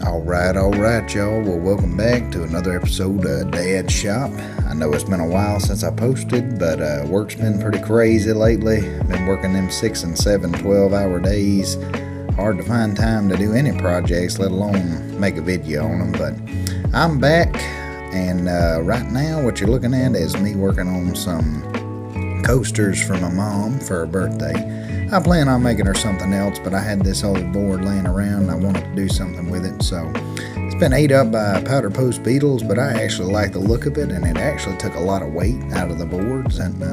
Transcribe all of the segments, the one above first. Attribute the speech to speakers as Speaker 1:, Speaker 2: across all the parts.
Speaker 1: All right, y'all. Well, welcome back to another episode of Dad's Shop. I know it's been a while since I posted, but work's been pretty crazy lately. Been working them 6 and 7 12-hour days. Hard to find time to do any projects, let alone make a video on them. But I'm back, and right now what you're looking at is me working on some coasters for my mom for her birthday. I plan on making her something else, but I had this old board laying around and I wanted to do something with it. So it's been ate up by powder post beetles, but I actually like the look of it, and it actually took a lot of weight out of the boards. And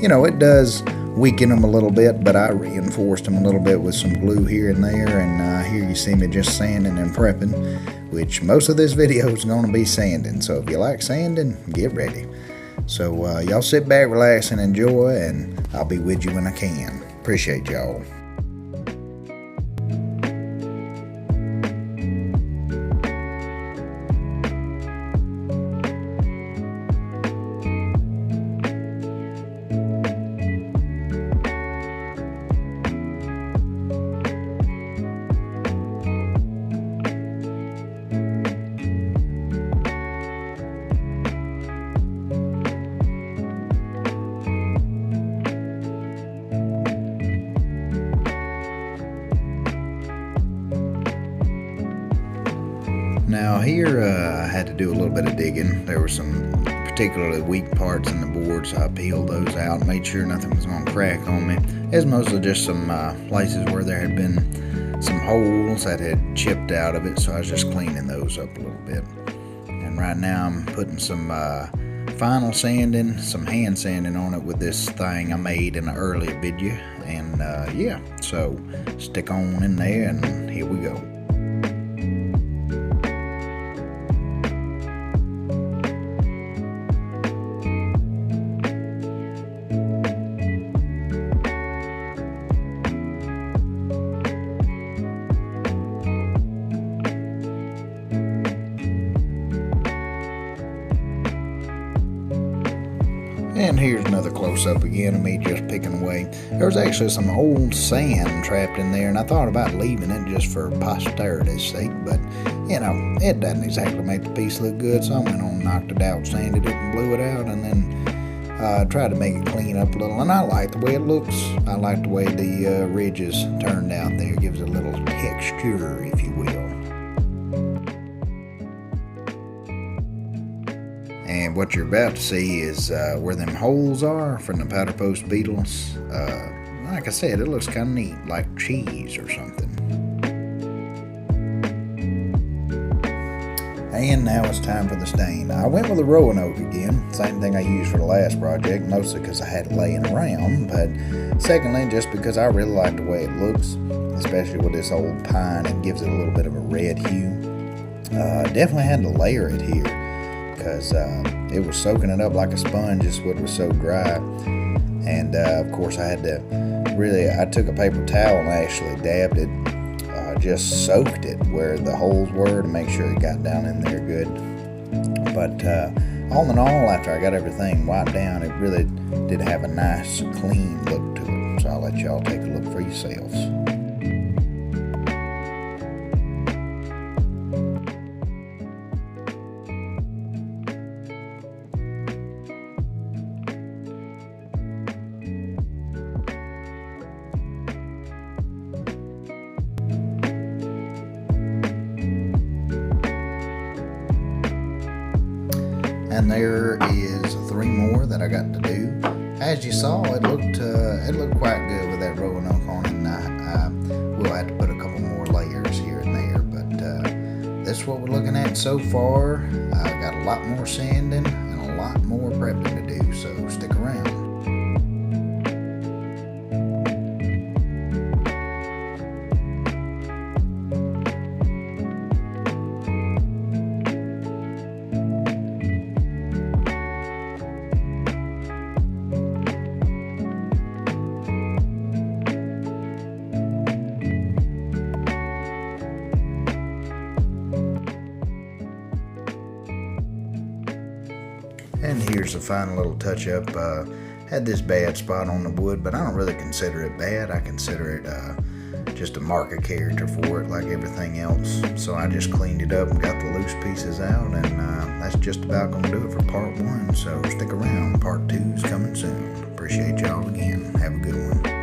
Speaker 1: it does weaken them a little bit, but I reinforced them a little bit with some glue here and there. And here you see me just sanding and prepping, which most of this video is going to be sanding. So if you like sanding, get ready. So y'all sit back, relax, and enjoy, and I'll be with you when I can. Appreciate y'all. Now here I had to do a little bit of digging. There were some particularly weak parts in the board, so I peeled those out, made sure nothing was going to crack on me. It's mostly just some places where there had been some holes that had chipped out of it, so I was just cleaning those up a little bit. And right now I'm putting some final sanding, some hand sanding on it with this thing I made in an earlier video. And yeah, so stick on in there and here we go. And here's another close-up again of me just picking away. There was actually some old sand trapped in there, and I thought about leaving it just for posterity's sake, but, it doesn't exactly make the piece look good, so I went on and knocked it out, sanded it, and blew it out, and then tried to make it clean up a little. And I like the way it looks. I like the way the ridges turned out there. It gives it a little texture, if you will. And what you're about to see is where them holes are from the powder post beetles. Like I said, it looks kind of neat, like cheese or something. And now it's time for the stain. I went with a Roanoke again, same thing I used for the last project, mostly because I had it laying around, but secondly, just because I really like the way it looks, especially with this old pine. It gives it a little bit of a red hue. Definitely had to layer it here, because it was soaking it up like a sponge. This wood was so dry. And of course I took a paper towel and actually dabbed it, just soaked it where the holes were to make sure it got down in there good. But all in all, after I got everything wiped down, it really did have a nice clean look to it. So I'll let y'all take a look for yourselves. And there is 3 more that I got to do. As you saw, it looked quite good with that Roanoke on it, and I will have to put a couple more layers here and there. But this is what we're looking at so far. I've got a lot more sanding and a lot more prepping to do, so stick around. And here's the final little touch up. Had this bad spot on the wood, but I don't really consider it bad. I consider it just to mark a character for it like everything else. So I just cleaned it up and got the loose pieces out, and that's just about going to do it for part 1. So stick around, part 2 is coming soon. Appreciate y'all again. Have a good one.